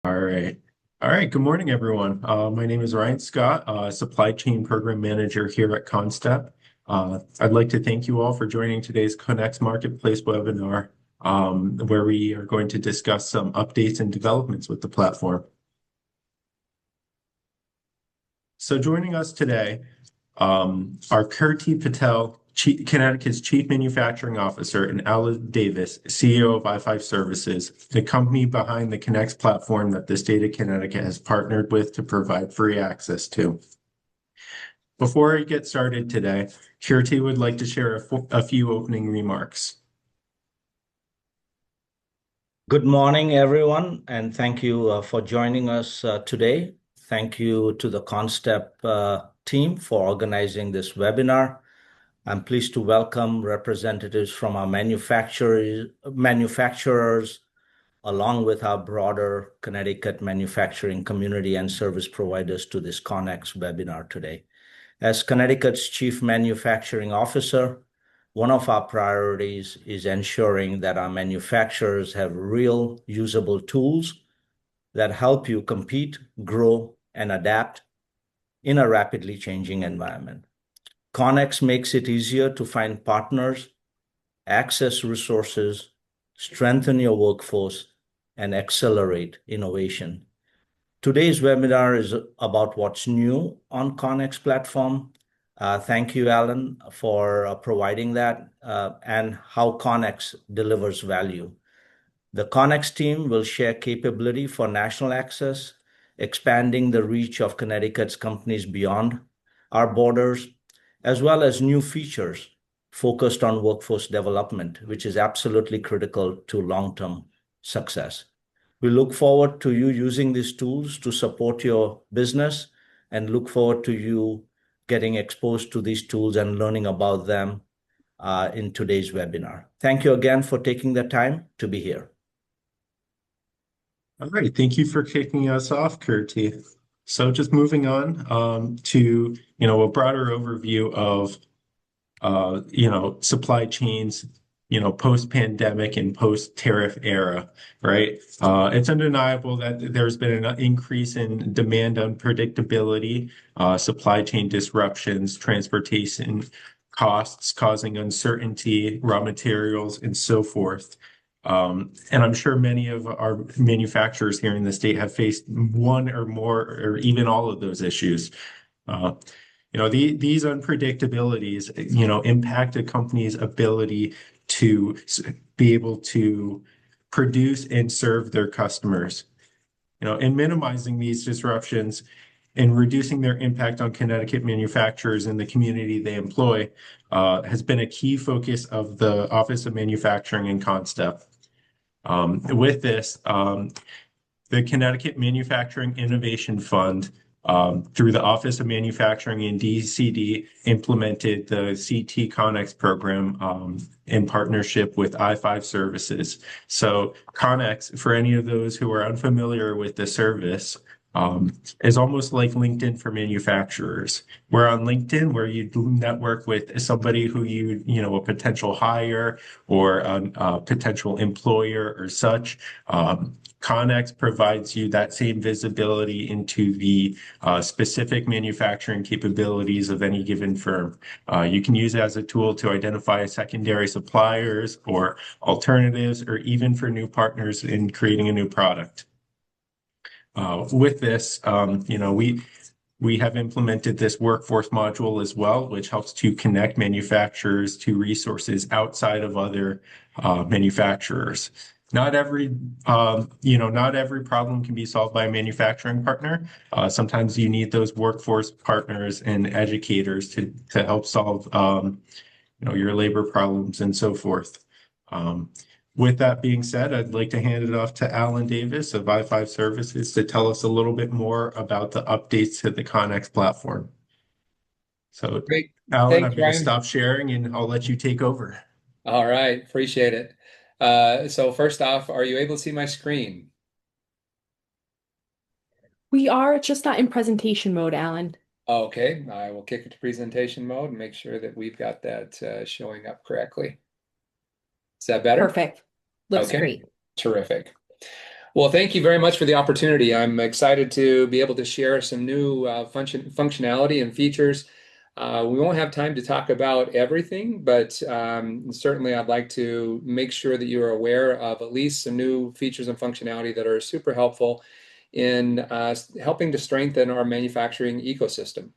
All right. All right. Good morning, everyone. My name is Ryan Scott, Supply Chain Program Manager here at CONNSTEP. I'd like to thank you all for joining today's CONNEX Marketplace webinar, where we are going to discuss some updates and developments with the platform. So joining us today are Kirti Patel, Connecticut's Chief Manufacturing Officer, and Alan Davis, CEO of i5 Services, the company behind the CONNEX platform that the state of Connecticut has partnered with to provide free access to. Before I get started today, Kirti would like to share a few opening remarks. Good morning, everyone, and thank you for joining us today. Thank you to the CONNSTEP team for organizing this webinar. I'm pleased to welcome representatives from our manufacturers, along with our broader Connecticut manufacturing community and service providers to this CONNEX webinar today. As Connecticut's Chief Manufacturing Officer, one of our priorities is ensuring that our manufacturers have real usable tools that help you compete, grow, and adapt in a rapidly changing environment. CONNEX makes it easier to find partners, access resources, strengthen your workforce, and accelerate innovation. Today's webinar is about what's new on CONNEX platform. Thank you, Alan, for providing that and how CONNEX delivers value. The CONNEX team will share capability for national access, expanding the reach of Connecticut's companies beyond our borders, as well as new features focused on workforce development, which is absolutely critical to long-term success. We look forward to you using these tools to support your business and look forward to you getting exposed to these tools and learning about them in today's webinar. Thank you again for taking the time to be here. All right. Thank you for kicking us off, Kirti. So just moving on to a broader overview of supply chains, post-pandemic and post-tariff era, right? It's undeniable that there's been an increase in demand unpredictability, supply chain disruptions, transportation costs causing uncertainty, raw materials, and so forth. And I'm sure many of our manufacturers here in the state have faced one or more, or even all of those issues. These unpredictabilities, impact a company's ability to be able to produce and serve their customers. And minimizing these disruptions and reducing their impact on Connecticut manufacturers and the community they employ has been a key focus of the Office of Manufacturing and CONNSTEP. With this, the Connecticut Manufacturing Innovation Fund, through the Office of Manufacturing and DCD, implemented the CT CONNEX program in partnership with i5 Services. So CONNEX, for any of those who are unfamiliar with the service, is almost like LinkedIn for manufacturers. Where on LinkedIn, where you network with somebody who a potential hire or a potential employer or such, CONNEX provides you that same visibility into the specific manufacturing capabilities of any given firm. You can use it as a tool to identify secondary suppliers or alternatives, or even for new partners in creating a new product. With this, we have implemented this workforce module as well, which helps to connect manufacturers to resources outside of other manufacturers. Not every problem can be solved by a manufacturing partner. Sometimes you need those workforce partners and educators to help solve, your labor problems and so forth. With that being said, I'd like to hand it off to Alan Davis of i5 Services to tell us a little bit more about the updates to the CONNEX platform. So, Great. Alan, Thanks, I'm going to Ryan. stop sharing and I'll let you take over. All right. Appreciate it. So first off, are you able to see my screen? We are just not in presentation mode, Alan. Okay. I will kick it to presentation mode and make sure that we've got that showing up correctly. Is that better? Perfect. Looks great. Terrific. Well, thank you very much for the opportunity. I'm excited to be able to share some new functionality and features. We won't have time to talk about everything, but certainly I'd like to make sure that you are aware of at least some new features and functionality that are super helpful in helping to strengthen our manufacturing ecosystem.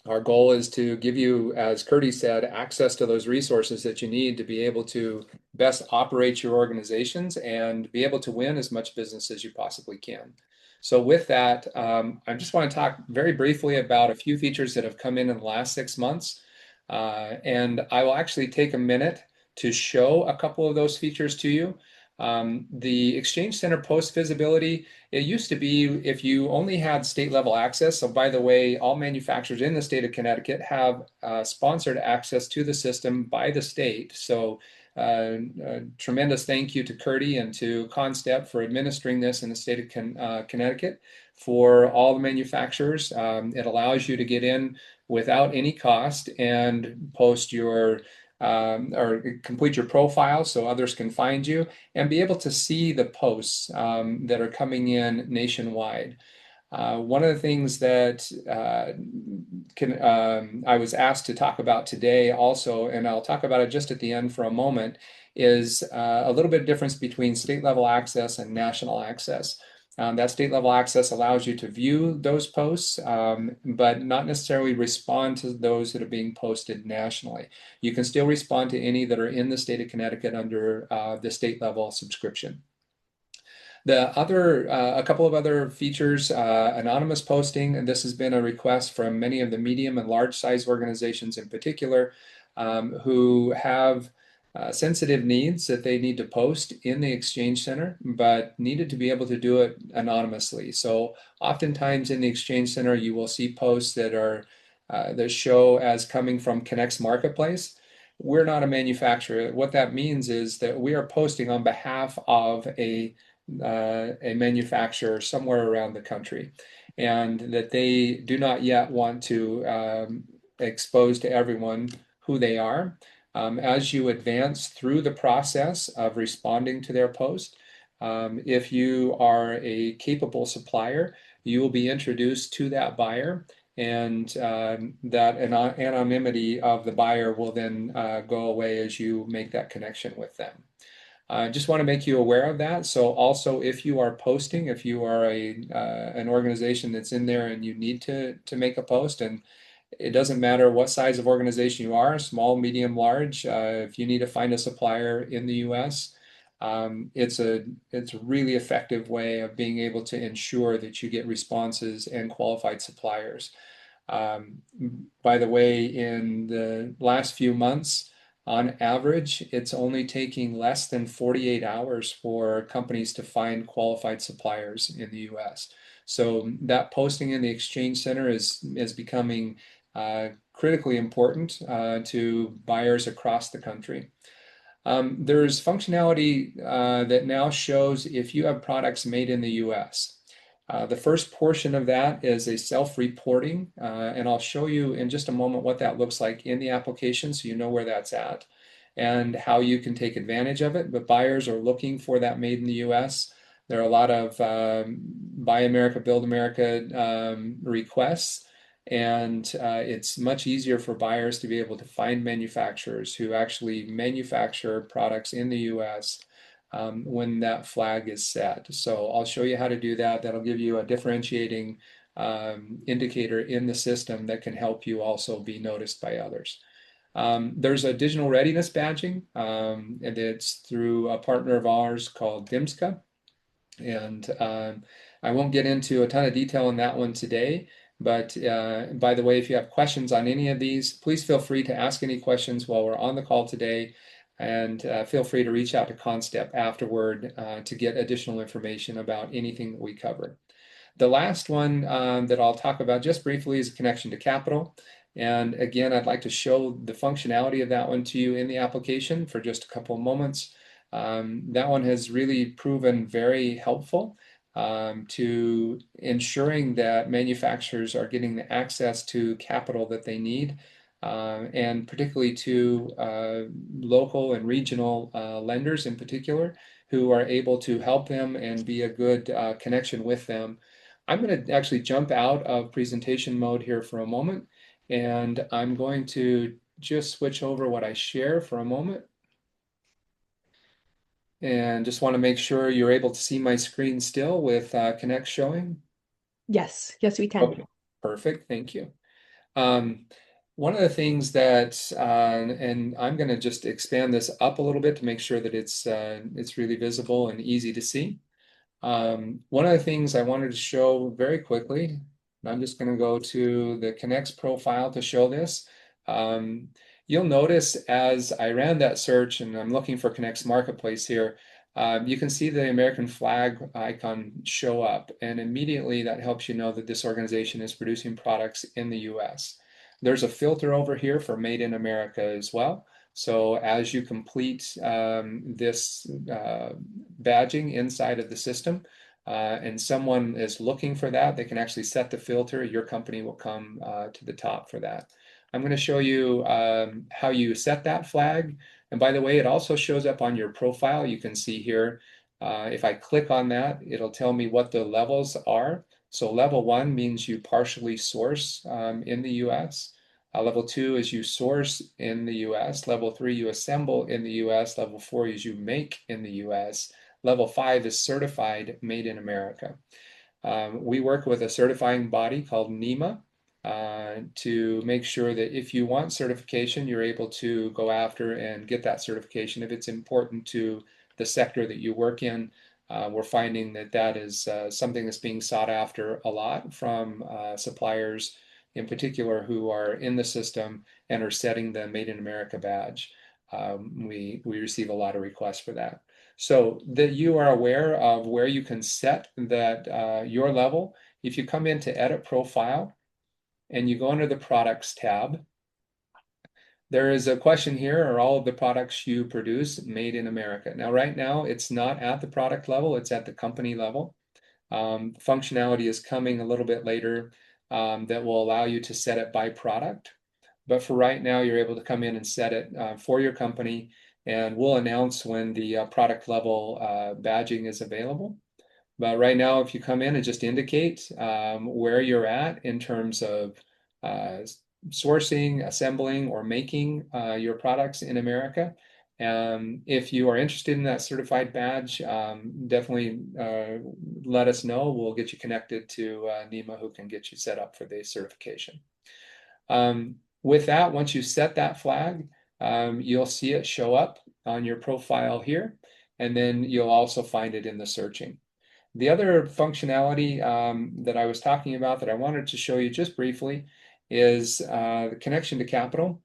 Our goal is to give you, as Kirti said, access to those resources that you need to be able to best operate your organizations and be able to win as much business as you possibly can. So with that, I just want to talk very briefly about a few features that have come in the last 6 months. And I will actually take a minute to show a couple of those features to you. The Exchange Center post visibility, it used to be if you only had state level access. So by the way, all manufacturers in the state of Connecticut have sponsored access to the system by the state. So tremendous thank you to Kirti and to CONNSTEP for administering this in the state of Connecticut for all the manufacturers. It allows you to get in without any cost and post your or complete your profile so others can find you and be able to see the posts that are coming in nationwide. One of the things that I was asked to talk about today also, and I'll talk about it just at the end for a moment, is a little bit of difference between state level access and national access. That state level access allows you to view those posts, but not necessarily respond to those that are being posted nationally. You can still respond to any that are in the state of Connecticut under the state level subscription. A couple of other features, anonymous posting, and this has been a request from many of the medium and large size organizations in particular, who have sensitive needs that they need to post in the Exchange Center, but needed to be able to do it anonymously. So oftentimes in the Exchange Center, you will see posts that are that show as coming from CONNEX Marketplace. We're not a manufacturer. What that means is that we are posting on behalf of a manufacturer somewhere around the country, and that they do not yet want to expose to everyone who they are. As you advance through the process of responding to their post, if you are a capable supplier, you will be introduced to that buyer, and that anonymity of the buyer will then go away as you make that connection with them. I just want to make you aware of that. So also, if you are posting, if you are an organization that's in there and you need to make a post, and it doesn't matter what size of organization you are, small, medium, large, if you need to find a supplier in the US, it's a really effective way of being able to ensure that you get responses and qualified suppliers. By the way, in the last few months, on average, it's only taking less than 48 hours for companies to find qualified suppliers in the US. So that posting in the Exchange Center is becoming critically important to buyers across the country. There's functionality that now shows if you have products made in the US. The first portion of that is a self-reporting, and I'll show you in just a moment what that looks like in the application so you know where that's at and how you can take advantage of it. But buyers are looking for that made in the US. There are a lot of Buy America, Build America requests, and it's much easier for buyers to be able to find manufacturers who actually manufacture products in the US when that flag is set. So I'll show you how to do that. That'll give you a differentiating indicator in the system that can help you also be noticed by others. There's a digital readiness badging, and it's through a partner of ours called DIMSCA. And I won't get into a ton of detail on that one today. But by the way, if you have questions on any of these, please feel free to ask any questions while we're on the call today. And feel free to reach out to CONNSTEP afterward to get additional information about anything that we cover. The last one that I'll talk about just briefly is connection to capital. And again, I'd like to show the functionality of that one to you in the application for just a couple of moments. That one has really proven very helpful to ensuring that manufacturers are getting the access to capital that they need and particularly to local and regional lenders in particular, who are able to help them and be a good connection with them. I'm going to actually jump out of presentation mode here for a moment, and I'm going to just switch over what I share for a moment. And just want to make sure you're able to see my screen still with CONNEX showing. Yes, yes, we can. Okay, perfect, thank you. One of the things that, and I'm going to just expand this up a little bit to make sure that it's really visible and easy to see. One of the things I wanted to show very quickly, I'm just going to go to the CONNEX profile to show this. You'll notice as I ran that search, and I'm looking for CONNEX Marketplace here, you can see the American flag icon show up, and immediately that helps you know that this organization is producing products in the US. There's a filter over here for Made in America as well. So as you complete this badging inside of the system, and someone is looking for that, they can actually set the filter. Your company will come to the top for that. I'm going to show you how you set that flag. And by the way, it also shows up on your profile. You can see here, if I click on that, it'll tell me what the levels are. So level 1 means you partially source in the US. Level 2 is you source in the US. Level 3, you assemble in the US. Level 4 is you make in the US. Level 5 is certified made in America. We work with a certifying body called NEMA to make sure that if you want certification, you're able to go after and get that certification if it's important to the sector that you work in. We're finding that that is something that's being sought after a lot from suppliers in particular who are in the system and are setting the Made in America badge. We receive a lot of requests for that. So that you are aware of where you can set that your level. If you come into Edit Profile and you go under the Products tab, there is a question here, are all of the products you produce made in America? Now, right now, it's not at the product level, it's at the company level. Functionality is coming a little bit later that will allow you to set it by product. But for right now, you're able to come in and set it for your company, and we'll announce when the product level badging is available. But right now, if you come in and just indicate where you're at in terms of sourcing, assembling, or making your products in America, if you are interested in that certified badge, definitely let us know. We'll get you connected to NEMA, who can get you set up for the certification. With that, once you set that flag, you'll see it show up on your profile here, and then you'll also find it in the searching. The other functionality that I was talking about that I wanted to show you just briefly is the connection to capital.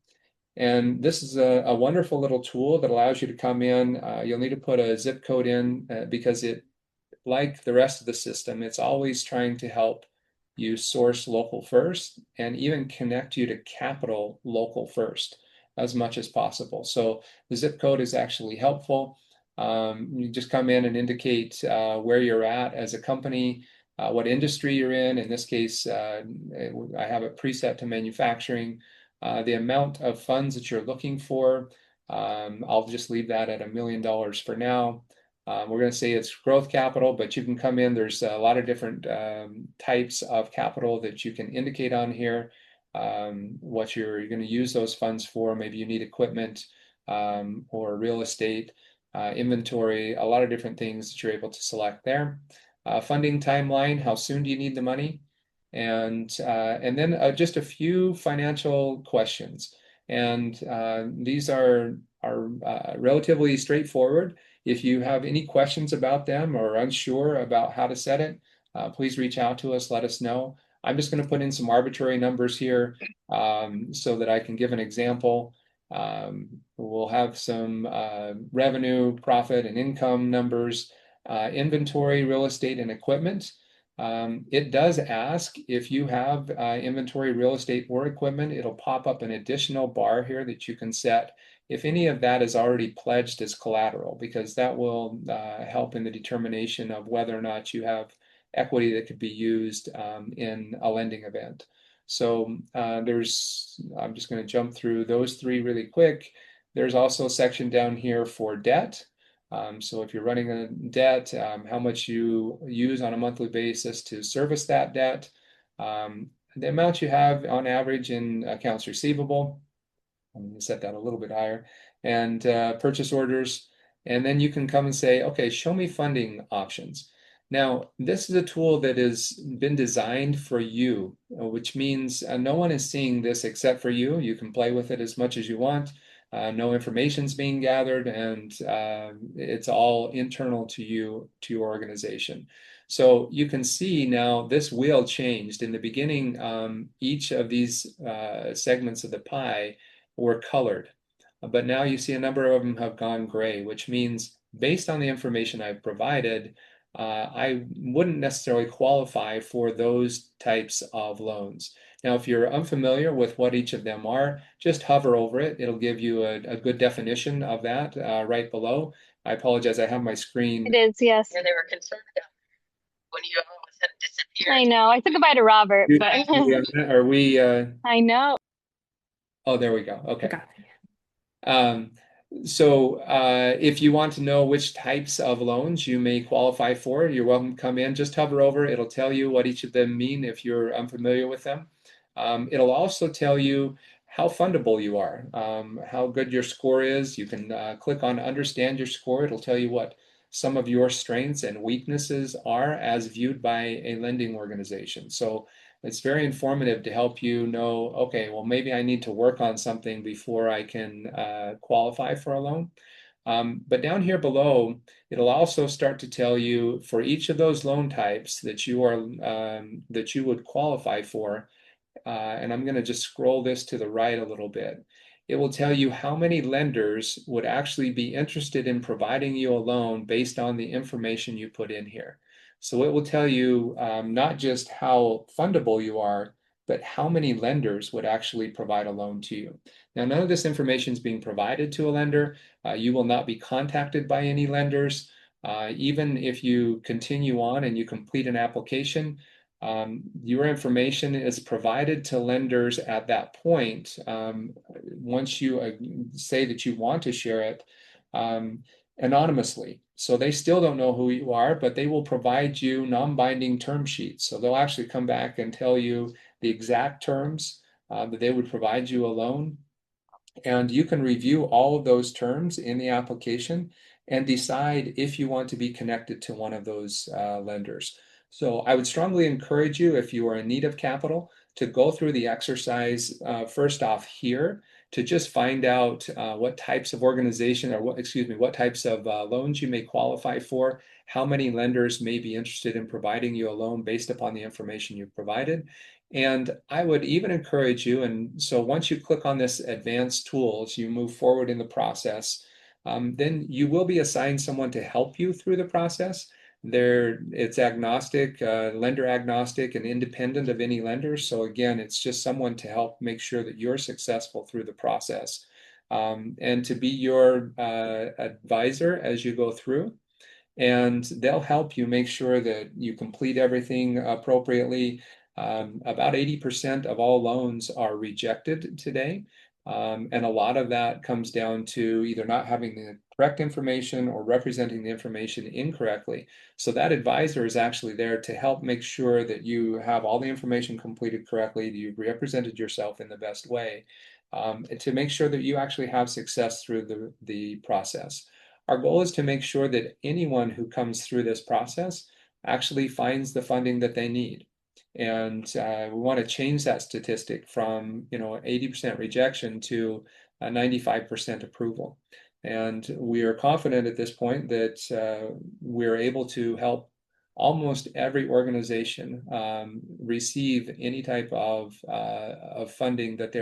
And this is a wonderful little tool that allows you to come in. You'll need to put a zip code in because it, like the rest of the system, it's always trying to help you source local first and even connect you to capital local first as much as possible. So the zip code is actually helpful. You just come in and indicate where you're at as a company, what industry you're in. In this case, I have it preset to manufacturing. The amount of funds that you're looking for, I'll just leave that at $1 million for now. We're going to say it's growth capital, but you can come in. There's a lot of different types of capital that you can indicate on here, what you're going to use those funds for. Maybe you need equipment or real estate, inventory, a lot of different things that you're able to select there. Funding timeline, how soon do you need the money? And then just a few financial questions. And these are relatively straightforward. If you have any questions about them or unsure about how to set it, please reach out to us, let us know. I'm just going to put in some arbitrary numbers here so that I can give an example. We'll have some revenue, profit, and income numbers, inventory, real estate, and equipment. It does ask if you have inventory, real estate, or equipment. It'll pop up an additional bar here that you can set if any of that is already pledged as collateral, because that will help in the determination of whether or not you have equity that could be used in a lending event. So I'm just going to jump through those three really quick. There's also a section down here for debt. So if you're running a debt, how much you use on a monthly basis to service that debt, the amount you have on average in accounts receivable. I'm going to set that a little bit higher, and purchase orders. And then you can come and say, okay, show me funding options. Now, this is a tool that has been designed for you, which means no one is seeing this except for you. You can play with it as much as you want. No information's being gathered, and it's all internal to you, to your organization. So you can see now this wheel changed. In the beginning, each of these segments of the pie were colored, but now you see a number of them have gone gray, which means based on the information I've provided, I wouldn't necessarily qualify for those types of loans. Now, if you're unfamiliar with what each of them are, just hover over it. It'll give you a good definition of that right below. I apologize, I have my screen. It is, yes. Where they were concerned about when you all of a sudden disappeared. I know. I said goodbye to Robert, but Are we? I know. Oh, there we go. Okay. Got So if you want to know which types of loans you may qualify for, you're welcome to come in. Just hover over. It'll tell you what each of them mean if you're unfamiliar with them. It'll also tell you how fundable you are, how good your score is. You can click on Understand Your Score. It'll tell you what some of your strengths and weaknesses are as viewed by a lending organization. So it's very informative to help you know, okay, well, maybe I need to work on something before I can qualify for a loan. But down here below, it'll also start to tell you for each of those loan types that you are that you would qualify for. And I'm going to just scroll this to the right a little bit. It will tell you how many lenders would actually be interested in providing you a loan based on the information you put in here. So it will tell you not just how fundable you are, but how many lenders would actually provide a loan to you. Now, none of this information is being provided to a lender. You will not be contacted by any lenders. Even if you continue on and you complete an application, your information is provided to lenders at that point. Once you say that you want to share it anonymously. So they still don't know who you are, but they will provide you non-binding term sheets. So they'll actually come back and tell you the exact terms that they would provide you a loan. And you can review all of those terms in the application and decide if you want to be connected to one of those lenders. So I would strongly encourage you, if you are in need of capital, to go through the exercise first off here to just find out what types of organization or what types of loans you may qualify for, how many lenders may be interested in providing you a loan based upon the information you've provided. And I would even encourage you, and so once you click on this advanced tools, you move forward in the process, then you will be assigned someone to help you through the process. It's agnostic, lender agnostic and independent of any lender. So again, it's just someone to help make sure that you're successful through the process and to be your advisor as you go through. And they'll help you make sure that you complete everything appropriately. About 80% of all loans are rejected today. And a lot of that comes down to either not having the correct information or representing the information incorrectly. So that advisor is actually there to help make sure that you have all the information completed correctly, that you've represented yourself in the best way, to make sure that you actually have success through the process. Our goal is to make sure that anyone who comes through this process actually finds the funding that they need. And we want to change that statistic from 80% rejection to 95% approval. And we are confident at this point that we're able to help almost every organization receive any type of funding that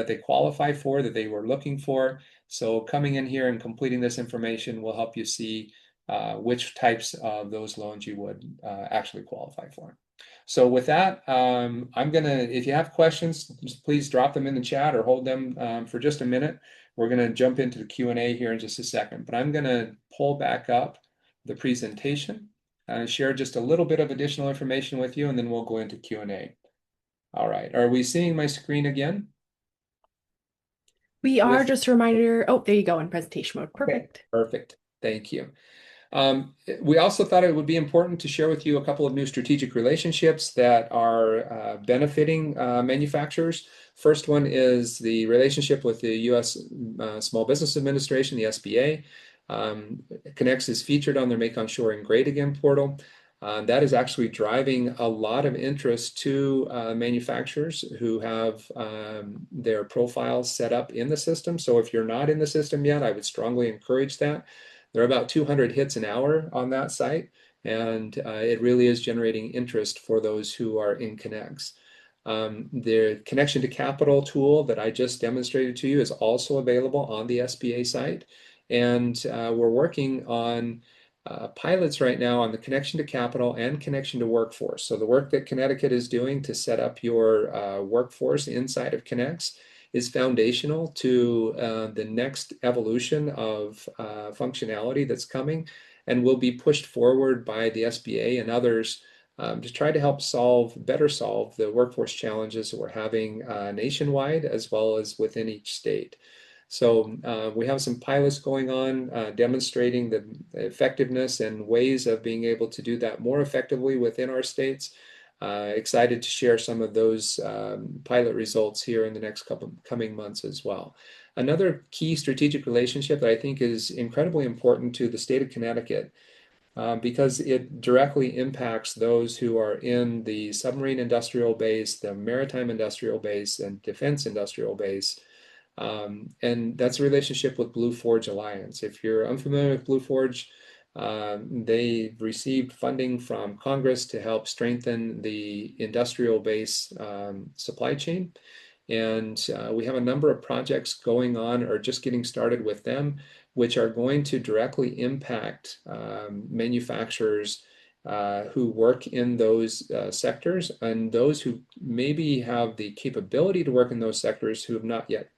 they qualify for, that they were looking for. So coming in here and completing this information will help you see which types of those loans you would actually qualify for. So with that, if you have questions, please drop them in the chat or hold them for just a minute. We're gonna jump into the Q&A here in just a second, but I'm gonna pull back up the presentation and share just a little bit of additional information with you, and then we'll go into Q&A. All right. Are we seeing my screen again? We are. With- Just a reminder. Oh, there you go in presentation mode. Perfect. Okay, perfect. Thank you. We also thought it would be important to share with you a couple of new strategic relationships that are benefiting manufacturers. First one is the relationship with the U.S. Small Business Administration, the SBA. CONNEX is featured on their Make Onshoring Great Again portal. That is actually driving a lot of interest to manufacturers who have their profiles set up in the system. So if you're not in the system yet, I would strongly encourage that. There are about 200 hits an hour on that site, and it really is generating interest for those who are in CONNEX. The connection to capital tool that I just demonstrated to you is also available on the SBA site. And we're working on pilots right now on the connection to capital and connection to workforce. So the work that Connecticut is doing to set up your workforce inside of CONNEX is foundational to the next evolution of functionality that's coming and will be pushed forward by the SBA and others to try to help better solve the workforce challenges that we're having nationwide as well as within each state. So we have some pilots going on demonstrating the effectiveness and ways of being able to do that more effectively within our states. Excited to share some of those pilot results here in the next coming months as well. Another key strategic relationship that I think is incredibly important to the state of Connecticut because it directly impacts those who are in the submarine industrial base, the maritime industrial base, and defense industrial base. And that's a relationship with Blue Forge Alliance. If you're unfamiliar with Blue Forge, they received funding from Congress to help strengthen the industrial base supply chain. And we have a number of projects going on or just getting started with them, which are going to directly impact manufacturers who work in those sectors and those who maybe have the capability to work in those sectors who have not yet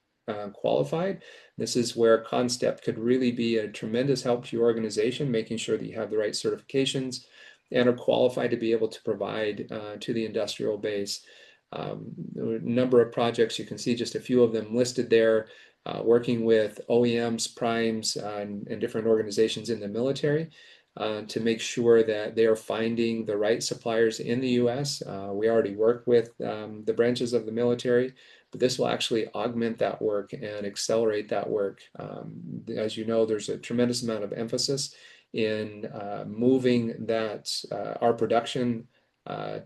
qualified. This is where CONNSTEP could really be a tremendous help to your organization, making sure that you have the right certifications and are qualified to be able to provide to the industrial base. A number of projects, you can see just a few of them listed there, working with OEMs, primes, and different organizations in the military to make sure that they are finding the right suppliers in the US. We already work with the branches of the military, but this will actually augment that work and accelerate that work. As you know, there's a tremendous amount of emphasis in moving our production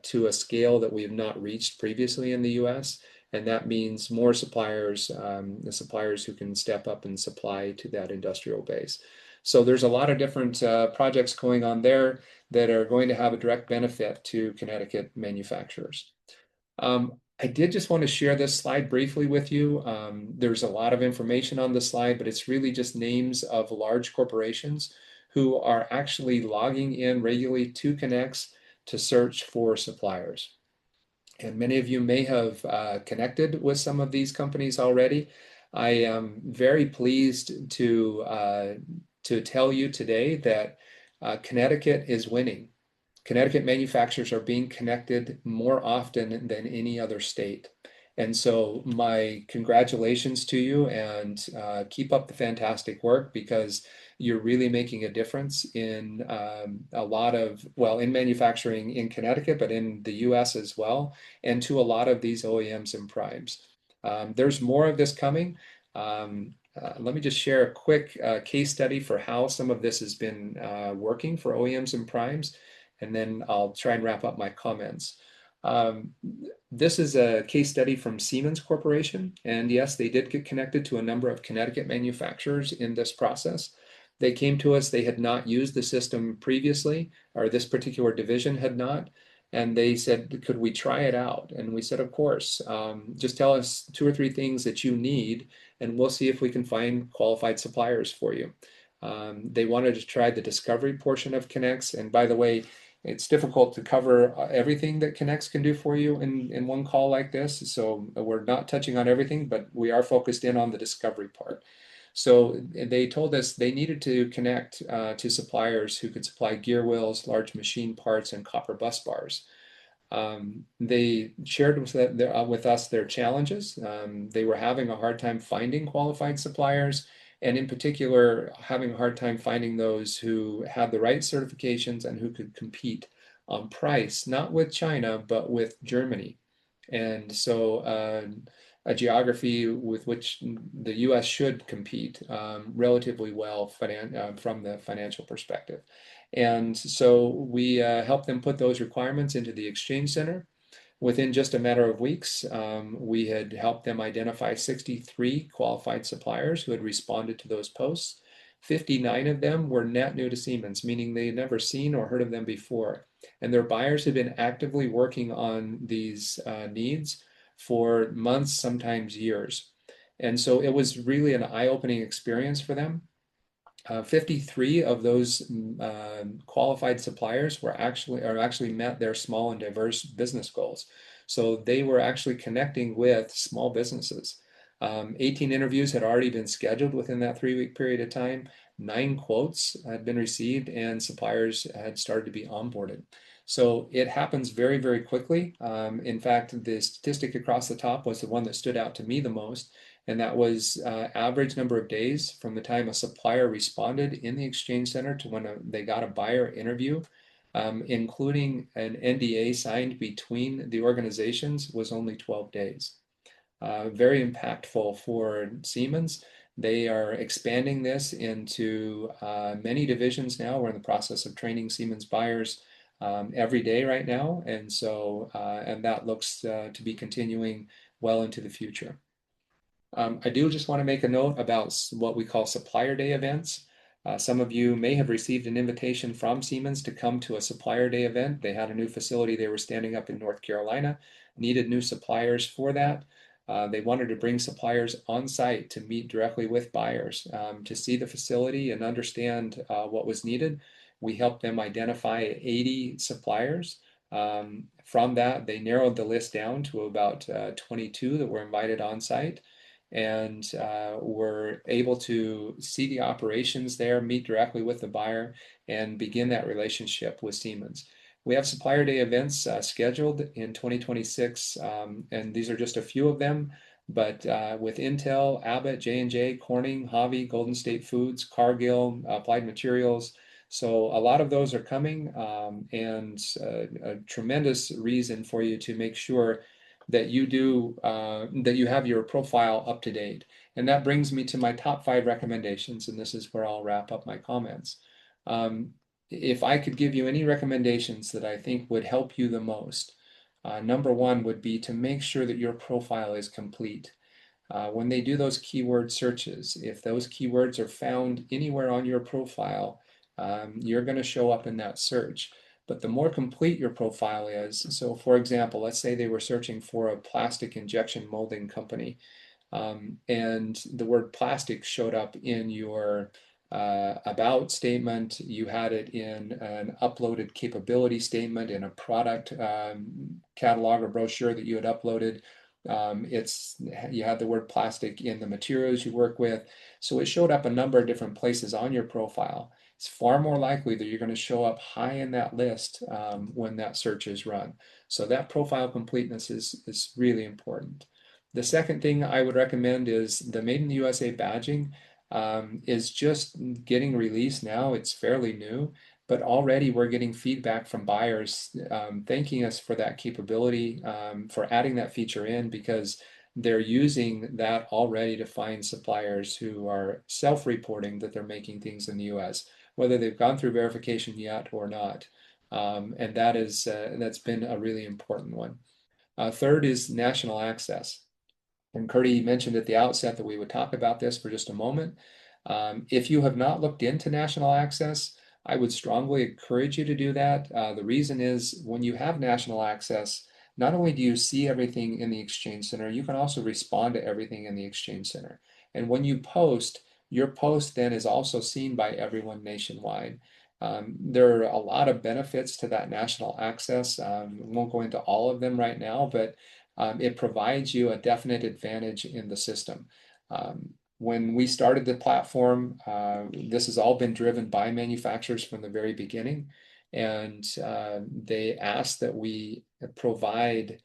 to a scale that we have not reached previously in the US. And that means more suppliers, the suppliers who can step up and supply to that industrial base. So there's a lot of different projects going on there that are going to have a direct benefit to Connecticut manufacturers. I did just want to share this slide briefly with you. There's a lot of information on the slide, but it's really just names of large corporations who are actually logging in regularly to CONNEX to search for suppliers. And many of you may have connected with some of these companies already. I am very pleased to tell you today that Connecticut is winning. Connecticut manufacturers are being connected more often than any other state. And so my congratulations to you and keep up the fantastic work because you're really making a difference in a lot of, well, in manufacturing in Connecticut, but in the US as well, and to a lot of these OEMs and primes. There's more of this coming. Let me just share a quick case study for how some of this has been working for OEMs and primes, and then I'll try and wrap up my comments. This is a case study from Siemens Corporation, and yes, they did get connected to a number of Connecticut manufacturers in this process. They came to us, they had not used the system previously, or this particular division had not, and they said, could we try it out? And we said, of course, just tell us 2 or 3 things that you need, and we'll see if we can find qualified suppliers for you. They wanted to try the discovery portion of CONNEX, and by the way, it's difficult to cover everything that CONNEX can do for you in one call like this. So we're not touching on everything, but we are focused in on the discovery part. So they told us they needed to connect to suppliers who could supply gear wheels, large machine parts, and copper bus bars. They shared with us their challenges. They were having a hard time finding qualified suppliers, and in particular, having a hard time finding those who had the right certifications and who could compete on price, not with China, but with Germany. And so a geography with which the US should compete relatively well from the financial perspective. And so we helped them put those requirements into the Exchange Center. Within just a matter of weeks, we had helped them identify 63 qualified suppliers who had responded to those posts. 59 of them were net new to Siemens, meaning they had never seen or heard of them before. And their buyers had been actively working on these needs for months, sometimes years. And so it was really an eye-opening experience for them. 53 of those qualified suppliers were actually met their small and diverse business goals. So they were actually connecting with small businesses. 18 interviews had already been scheduled within that 3-week period of time. 9 quotes had been received, and suppliers had started to be onboarded. So it happens very, very quickly. In fact, the statistic across the top was the one that stood out to me the most, and that was average number of days from the time a supplier responded in the Exchange Center to when they got a buyer interview, including an NDA signed between the organizations, was only 12 days. Very impactful for Siemens. They are expanding this into many divisions now. We're in the process of training Siemens buyers every day right now, and so and that looks to be continuing well into the future. I do just want to make a note about what we call Supplier Day events. Some of you may have received an invitation from Siemens to come to a Supplier Day event. They had a new facility they were standing up in North Carolina, needed new suppliers for that. They wanted to bring suppliers on site to meet directly with buyers, to see the facility and understand what was needed. We helped them identify 80 suppliers. From that, they narrowed the list down to about 22 that were invited on site, and were able to see the operations there, meet directly with the buyer, and begin that relationship with Siemens. We have Supplier Day events scheduled in 2026, and these are just a few of them, but with Intel, Abbott, J&J, Corning, Hobby, Golden State Foods, Cargill, Applied Materials. So a lot of those are coming, and a tremendous reason for you to make sure that you have your profile up to date. And that brings me to my top 5 recommendations, and this is where I'll wrap up my comments. If I could give you any recommendations that I think would help you the most, number 1 would be to make sure that your profile is complete. When they do those keyword searches, if those keywords are found anywhere on your profile, you're going to show up in that search. But the more complete your profile is, so for example, let's say they were searching for a plastic injection molding company, and the word plastic showed up in your about statement, you had it in an uploaded capability statement, in a product catalog or brochure that you had uploaded. You had the word plastic in the materials you work with. So it showed up a number of different places on your profile. It's far more likely that you're going to show up high in that list when that search is run. So that profile completeness is really important. The second thing I would recommend is the Made in the USA badging is just getting released now. It's fairly new, but already we're getting feedback from buyers thanking us for that capability, for adding that feature in, because they're using that already to find suppliers who are self-reporting that they're making things in the US, whether they've gone through verification yet or not. And that's been a really important one. Third is national access. And Kirti mentioned at the outset that we would talk about this for just a moment. If you have not looked into national access, I would strongly encourage you to do that. The reason is when you have national access, not only do you see everything in the Exchange Center, you can also respond to everything in the Exchange Center. And when you post, your post then is also seen by everyone nationwide. There are a lot of benefits to that national access. We won't go into all of them right now, but it provides you a definite advantage in the system. When we started the platform, this has all been driven by manufacturers from the very beginning. and they asked that we provide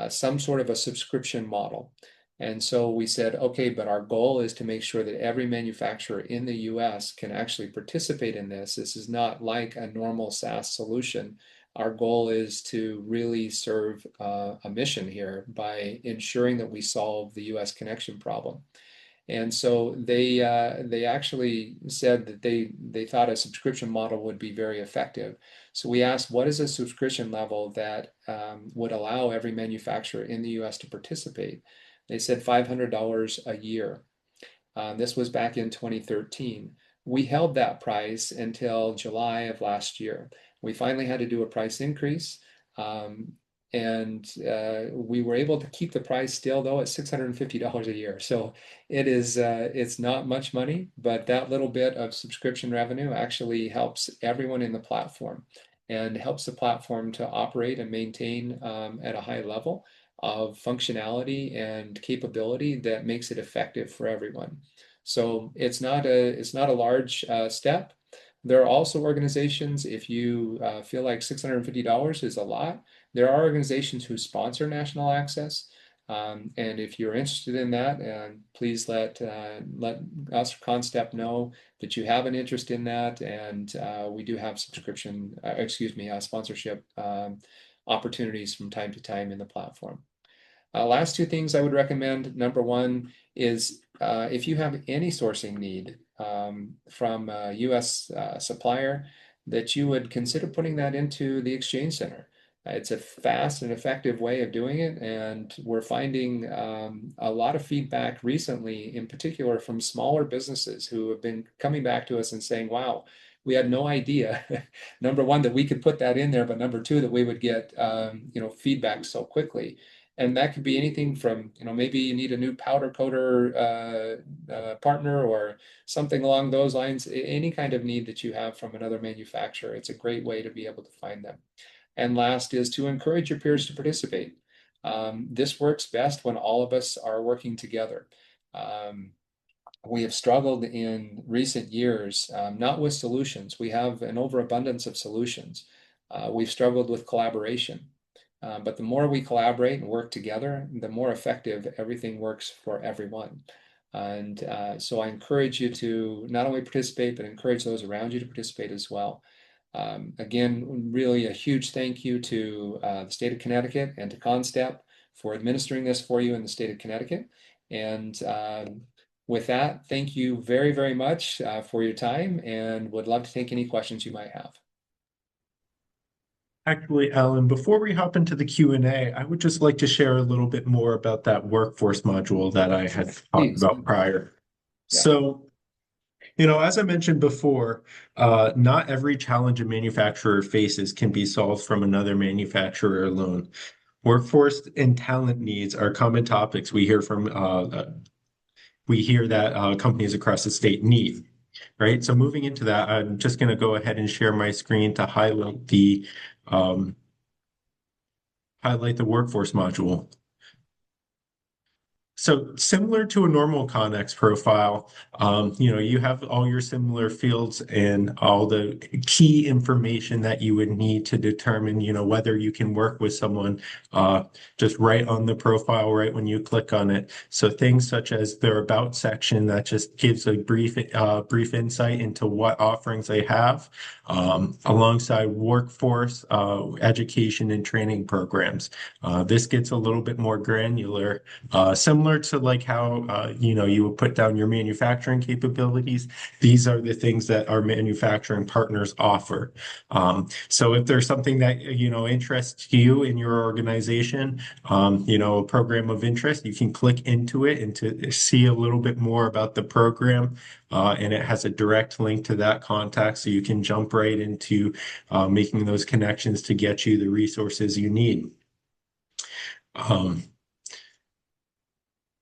some sort of a subscription model. And so we said, okay, but our goal is to make sure that every manufacturer in the US can actually participate in this. This is not like a normal SaaS solution. Our goal is to really serve a mission here by ensuring that we solve the US connection problem. And so they actually said that they thought a subscription model would be very effective. So we asked, what is a subscription level that would allow every manufacturer in the US to participate? They said $500 a year. This was back in 2013. We held that price until July of last year. We finally had to do a price increase. And we were able to keep the price still though at $650 a year. So it's not much money, but that little bit of subscription revenue actually helps everyone in the platform and helps the platform to operate and maintain at a high level of functionality and capability that makes it effective for everyone. So it's not a large step. There are also organizations, if you feel like $650 is a lot, there are organizations who sponsor national access. And if you're interested in that, please let us or CONNSTEP know that you have an interest in that. And we do have sponsorship opportunities from time to time in the platform. Last two things I would recommend. Number one is if you have any sourcing need from a US supplier, that you would consider putting that into the Exchange Center. It's a fast and effective way of doing it, and we're finding a lot of feedback recently, in particular from smaller businesses who have been coming back to us and saying, wow, we had no idea, number one, that we could put that in there, but number two, that we would get feedback so quickly. And that could be anything from, maybe you need a new powder coater partner or something along those lines, any kind of need that you have from another manufacturer. It's a great way to be able to find them. And last is to encourage your peers to participate. This works best when all of us are working together. We have struggled in recent years, not with solutions. We have an overabundance of solutions. We've struggled with collaboration. But the more we collaborate and work together, the more effective everything works for everyone. And so I encourage you to not only participate, but encourage those around you to participate as well. Again, really a huge thank you to the state of Connecticut and to CONNSTEP for administering this for you in the state of Connecticut. And with that, thank you very, very much for your time, and would love to take any questions you might have. Actually, Alan, before we hop into the Q&A, I would just like to share a little bit more about that workforce module that I had talked about prior. Yeah. So, as I mentioned before, not every challenge a manufacturer faces can be solved from another manufacturer alone. Workforce and talent needs are common topics we hear that companies across the state need. Right. So moving into that, I'm just going to go ahead and share my screen to highlight the workforce module. So similar to a normal CONNEX profile, you have all your similar fields and all the key information that you would need to determine, whether you can work with someone just right on the profile, right when you click on it. So things such as their about section that just gives a brief insight into what offerings they have, alongside workforce, education and training programs. This gets a little bit more granular, similar to like how you would put down your manufacturing capabilities. These are the things that our manufacturing partners offer. So if there's something that interests you in your organization, a program of interest, you can click into it and to see a little bit more about the program. And it has a direct link to that contact, so you can jump right into making those connections to get you the resources you need.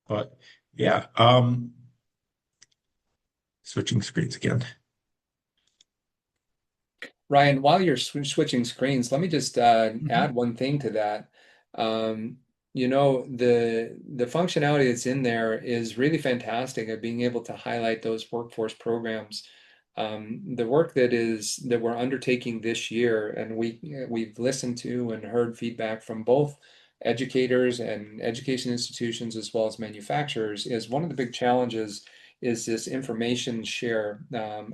But yeah, switching screens again. Mm-hmm. Ryan, while you're switching screens, let me just add one thing to that. The functionality that's in there is really fantastic at being able to highlight those workforce programs. The work that we're undertaking this year, and we've listened to and heard feedback from both educators and education institutions as well as manufacturers, is one of the big challenges is this information share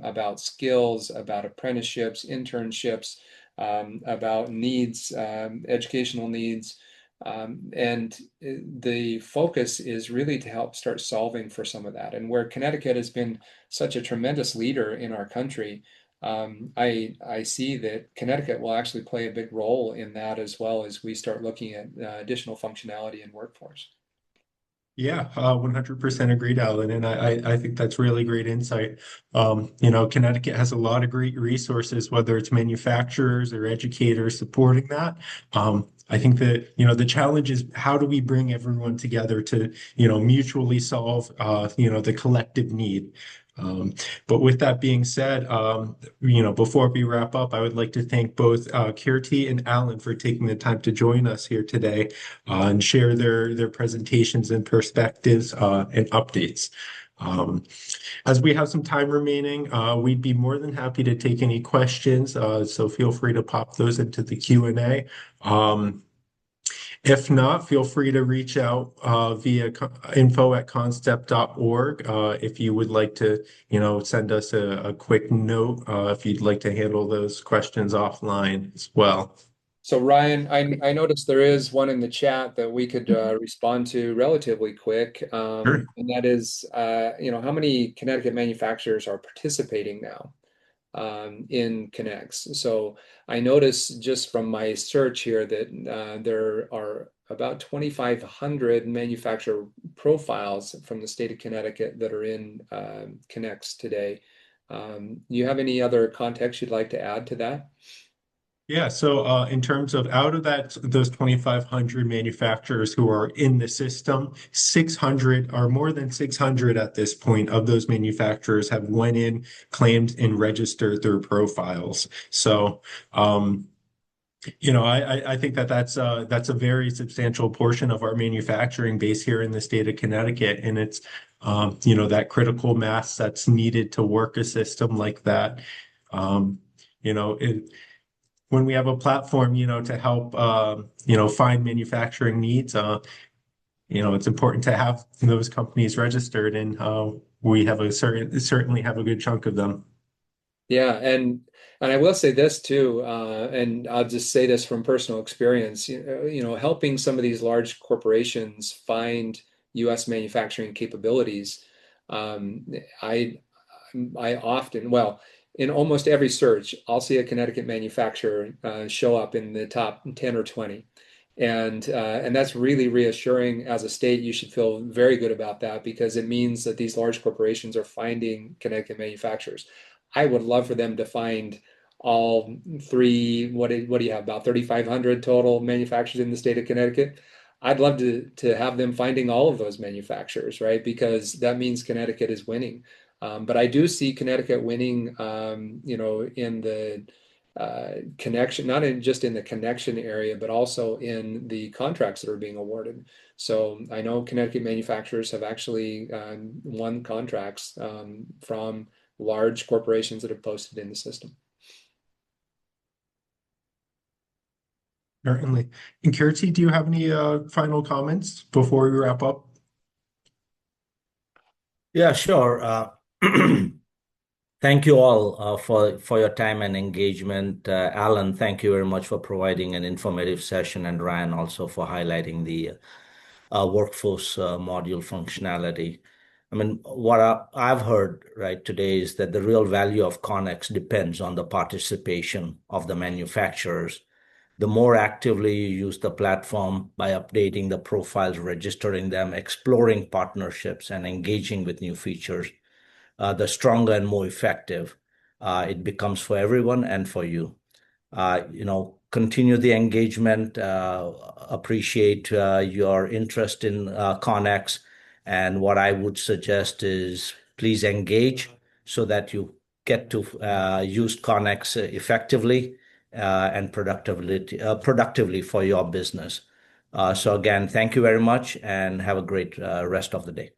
about skills, about apprenticeships, internships, about needs, educational needs. And the focus is really to help start solving for some of that. And where Connecticut has been such a tremendous leader in our country, I see that Connecticut will actually play a big role in that as well as we start looking at additional functionality in workforce. Yeah, 100% agreed, Alan. And I think that's really great insight. Connecticut has a lot of great resources, whether it's manufacturers or educators supporting that. I think that, the challenge is how do we bring everyone together to, mutually solve, the collective need. But with that being said, before we wrap up, I would like to thank both Kirti and Alan for taking the time to join us here today and share their presentations and perspectives and updates. As we have some time remaining, we'd be more than happy to take any questions, so feel free to pop those into the Q&A. If not, feel free to reach out via info@constep.org if you would like to, send us a quick note if you'd like to handle those questions offline as well. So Ryan, I noticed there is one in the chat that we could respond to relatively quick, Sure. and that is, how many Connecticut manufacturers are participating now in CONNEX? So I noticed just from my search here that there are about 2,500 manufacturer profiles from the state of Connecticut that are in CONNEX today. You have any other context you'd like to add to that? Yeah, so in terms of out of those 2,500 manufacturers who are in the system, 600 or more than 600 at this point of those manufacturers have went in, claimed, and registered their profiles. So, I think that's a very substantial portion of our manufacturing base here in the state of Connecticut, and it's that critical mass that's needed to work a system like that. When we have a platform, to help, find manufacturing needs, it's important to have those companies registered, and we have certainly have a good chunk of them. Yeah, and I will say this too, and I'll just say this from personal experience. Helping some of these large corporations find U.S. manufacturing capabilities. I often, well, in almost every search, I'll see a Connecticut manufacturer show up in the top 10 or 20. And that's really reassuring. As a state, you should feel very good about that because it means that these large corporations are finding Connecticut manufacturers. I would love for them to find all three, what do you have, about 3,500 total manufacturers in the state of Connecticut? I'd love to have them finding all of those manufacturers, right? Because that means Connecticut is winning. But I do see Connecticut winning, in the connection, not just in the connection area, but also in the contracts that are being awarded. So I know Connecticut manufacturers have actually won contracts from large corporations that have posted in the system. Certainly. And Kirti, do you have any final comments before we wrap up? Yeah, sure. Thank you all for your time and engagement. Alan, thank you very much for providing an informative session, and Ryan also for highlighting the workforce module functionality. I mean, what I've heard right today is that the real value of CONNEX depends on the participation of the manufacturers. The more actively you use the platform by updating the profiles, registering them, exploring partnerships, and engaging with new features, the stronger and more effective it becomes for everyone and for you. Continue the engagement, appreciate your interest in CONNEX. And what I would suggest is please engage so that you get to use CONNEX effectively and productively for your business. So again, thank you very much and have a great rest of the day.